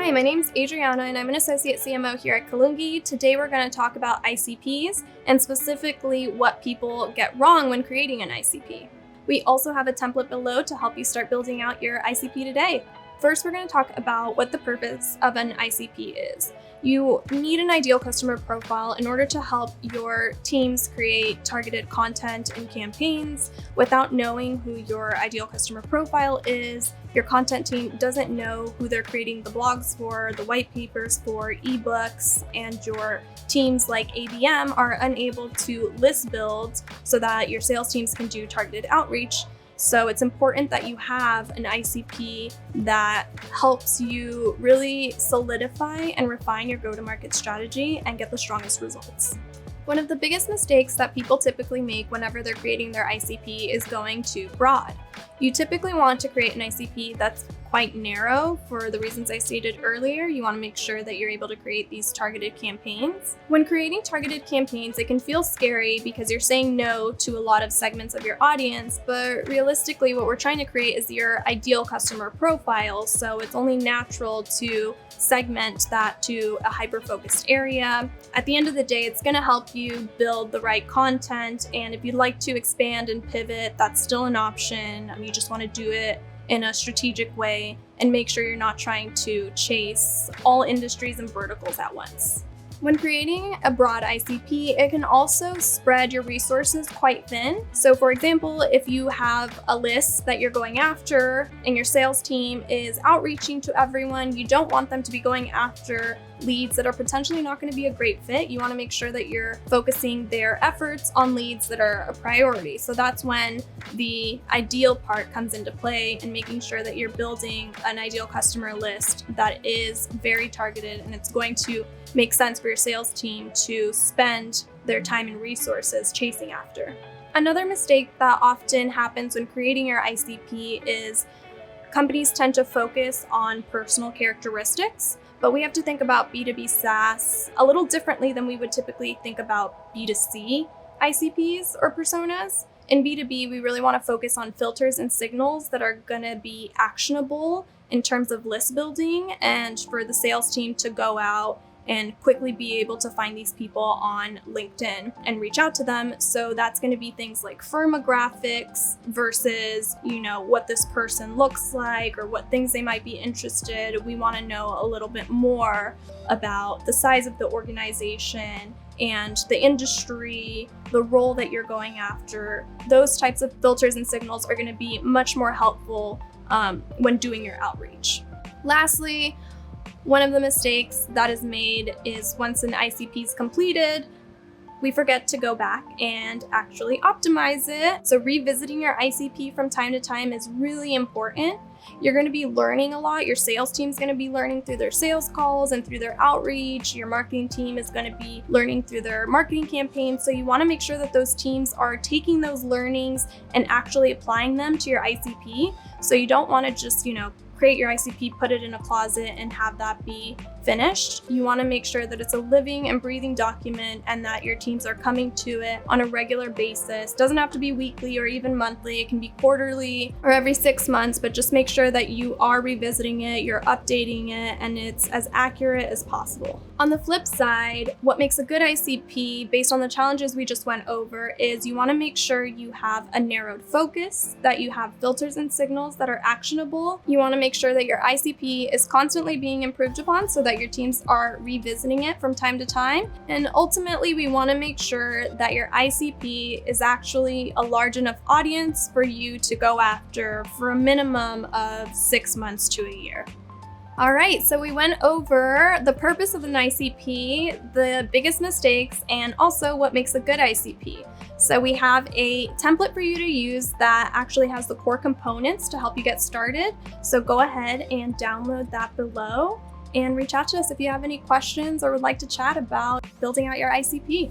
Hi, my name's Adriana and I'm an associate CMO here at Kalungi. Today we're going to talk about ICPs and specifically what people get wrong when creating an ICP. We also have a template below to help you start building out your ICP today. First, we're going to talk about what the purpose of an ICP is. You need an ideal customer profile in order to help your teams create targeted content and campaigns. Without knowing who your ideal customer profile is, your content team doesn't know who they're creating the blogs for, the white papers for, ebooks, and your teams like ABM are unable to list build so that your sales teams can do targeted outreach. So it's important that you have an ICP that helps you really solidify and refine your go-to-market strategy and get the strongest results. One of the biggest mistakes that people typically make whenever they're creating their ICP is going too broad. You typically want to create an ICP that's quite narrow for the reasons I stated earlier. You want to make sure that you're able to create these targeted campaigns. When creating targeted campaigns, it can feel scary because you're saying no to a lot of segments of your audience, but realistically, what we're trying to create is your ideal customer profile. So it's only natural to segment that to a hyper-focused area. At the end of the day, it's going to help you build the right content. And if you'd like to expand and pivot, that's still an option. You just want to do it in a strategic way and make sure you're not trying to chase all industries and verticals at once. When creating a broad ICP, it can also spread your resources quite thin. So for example, if you have a list that you're going after and your sales team is outreaching to everyone, you don't want them to be going after leads that are potentially not going to be a great fit. You want to make sure that you're focusing their efforts on leads that are a priority. So that's when the ideal part comes into play and making sure that you're building an ideal customer list that is very targeted and it's going to make sense for your sales team to spend their time and resources chasing after. Another mistake that often happens when creating your ICP is companies tend to focus on personal characteristics, but we have to think about B2B SaaS a little differently than we would typically think about B2C ICPs or personas. In B2B, we really want to focus on filters and signals that are going to be actionable in terms of list building and for the sales team to go out and quickly be able to find these people on LinkedIn and reach out to them. So that's going to be things like firmographics versus, what this person looks like or what things they might be interested. We want to know a little bit more about the size of the organization and the industry, the role that you're going after. Those types of filters and signals are going to be much more helpful when doing your outreach. Lastly, one of the mistakes that is made is once an ICP is completed, we forget to go back and actually optimize it. So revisiting your ICP from time to time is really important. You're going to be learning a lot. Your sales team is going to be learning through their sales calls and through their outreach. Your marketing team is going to be learning through their marketing campaigns. So you want to make sure that those teams are taking those learnings and actually applying them to your ICP. So you don't want to just, create your ICP, put it in a closet and have that be finished. You want to make sure that it's a living and breathing document and that your teams are coming to it on a regular basis. Doesn't have to be weekly or even monthly. It can be quarterly or every 6 months, but just make sure that you are revisiting it, you're updating it, and it's as accurate as possible. On the flip side, what makes a good ICP based on the challenges we just went over is you want to make sure you have a narrowed focus, that you have filters and signals that are actionable. You want to make sure that your ICP is constantly being improved upon so that your teams are revisiting it from time to time. And ultimately, we want to make sure that your ICP is actually a large enough audience for you to go after for a minimum of 6 months to a year. All right, so we went over the purpose of an ICP, the biggest mistakes, and also what makes a good ICP. So we have a template for you to use that actually has the core components to help you get started. So go ahead and download that below and reach out to us if you have any questions or would like to chat about building out your ICP.